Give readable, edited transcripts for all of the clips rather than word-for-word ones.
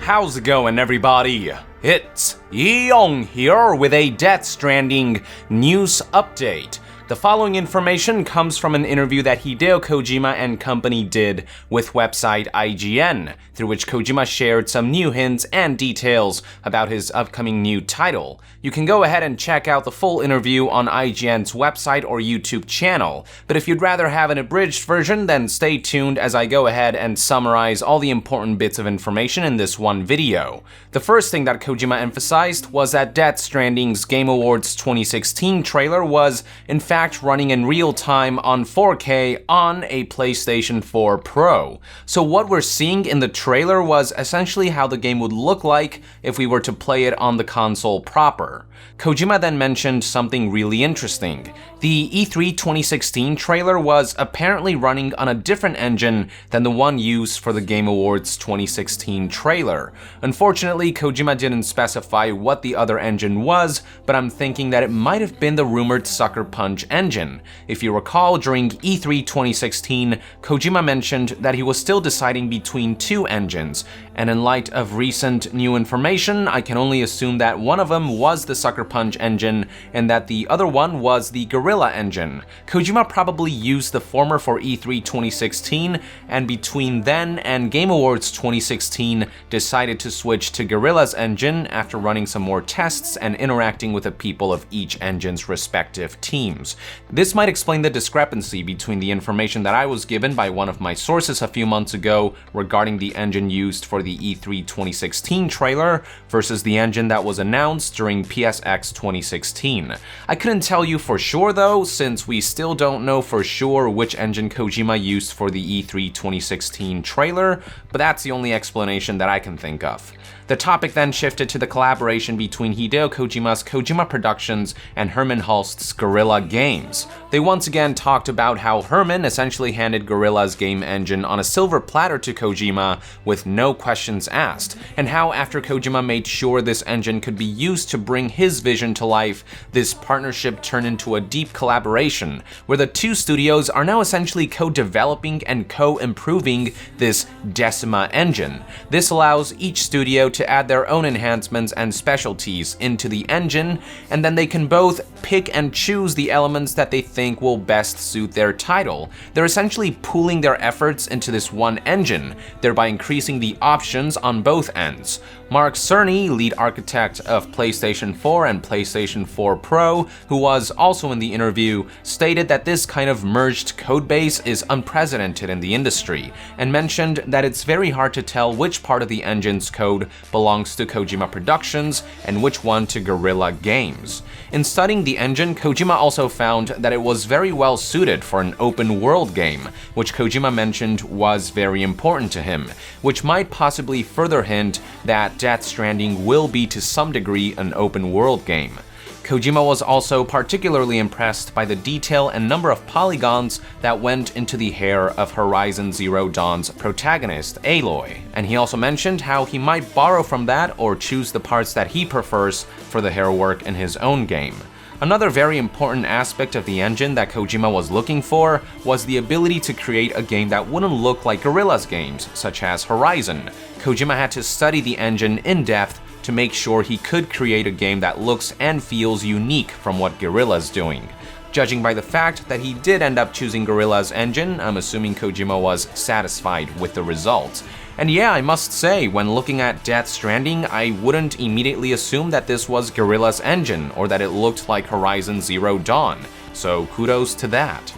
How's it going, everybody? It's Young here with a Death Stranding news update. The following information comes from an interview that Hideo Kojima and company did with website IGN, through which Kojima shared some new hints and details about his upcoming new title. You can go ahead and check out the full interview on IGN's website or YouTube channel, but if you'd rather have an abridged version, then stay tuned as I go ahead and summarize all the important bits of information in this one video. The first thing that Kojima emphasized was that Death Stranding's Game Awards 2016 trailer was, in fact, running in real time on 4K on a PlayStation 4 Pro. So what we're seeing in the trailer was essentially how the game would look like if we were to play it on the console proper. Kojima then mentioned something really interesting. The E3 2016 trailer was apparently running on a different engine than the one used for the Game Awards 2016 trailer. Unfortunately, Kojima didn't specify what the other engine was, but I'm thinking that it might have been the rumored Sucker Punch engine. If you recall, during E3 2016, Kojima mentioned that he was still deciding between two engines, and in light of recent new information, I can only assume that one of them was the Sucker Punch engine and that the other one was the Gorilla engine. Kojima probably used the former for E3 2016, and between then and Game Awards 2016 decided to switch to Gorilla's engine after running some more tests and interacting with the people of each engine's respective teams. This might explain the discrepancy between the information that I was given by one of my sources a few months ago regarding the engine used for the E3 2016 trailer versus the engine that was announced during PSX 2016. I couldn't tell you for sure though, since we still don't know for sure which engine Kojima used for the E3 2016 trailer, but that's the only explanation that I can think of. The topic then shifted to the collaboration between Hideo Kojima's Kojima Productions and Hermen Hulst's Guerrilla Games. They once again talked about how Hermen essentially handed Guerrilla's game engine on a silver platter to Kojima with no questions asked, and how after Kojima made sure this engine could be used to bring his vision to life, this partnership turned into a deep collaboration, where the two studios are now essentially co-developing and co-improving this Decima engine. This allows each studio to add their own enhancements and specialties into the engine, and then they can both pick and choose the elements that they think will best suit their title. They're essentially pooling their efforts into this one engine, thereby increasing the options on both ends. Mark Cerny, lead architect of PlayStation 4 and PlayStation 4 Pro, who was also in the interview, stated that this kind of merged codebase is unprecedented in the industry, and mentioned that it's very hard to tell which part of the engine's code belongs to Kojima Productions and which one to Guerrilla Games. In studying the engine, Kojima also found that it was very well suited for an open world game, which Kojima mentioned was very important to him, which might possibly further hint that Death Stranding will be to some degree an open world game. Kojima was also particularly impressed by the detail and number of polygons that went into the hair of Horizon Zero Dawn's protagonist, Aloy, and he also mentioned how he might borrow from that or choose the parts that he prefers for the hair work in his own game. Another very important aspect of the engine that Kojima was looking for was the ability to create a game that wouldn't look like Guerrilla's games, such as Horizon. Kojima had to study the engine in depth to make sure he could create a game that looks and feels unique from what Guerrilla's doing. Judging by the fact that he did end up choosing Guerrilla's engine, I'm assuming Kojima was satisfied with the result. And yeah, I must say, when looking at Death Stranding, I wouldn't immediately assume that this was Guerrilla's engine or that it looked like Horizon Zero Dawn, so kudos to that.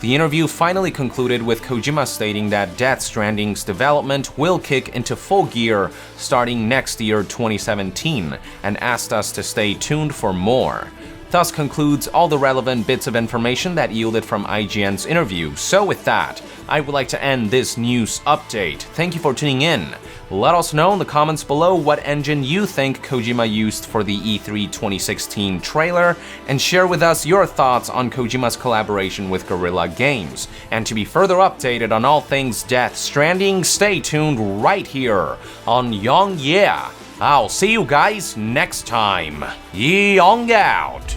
The interview finally concluded with Kojima stating that Death Stranding's development will kick into full gear starting next year 2017, and asked us to stay tuned for more. Thus concludes all the relevant bits of information that yielded from IGN's interview. So with that, I would like to end this news update. Thank you for tuning in. Let us know in the comments below what engine you think Kojima used for the E3 2016 trailer, and share with us your thoughts on Kojima's collaboration with Guerrilla Games. And to be further updated on all things Death Stranding, stay tuned right here on Young Yeah. I'll see you guys next time. Young out!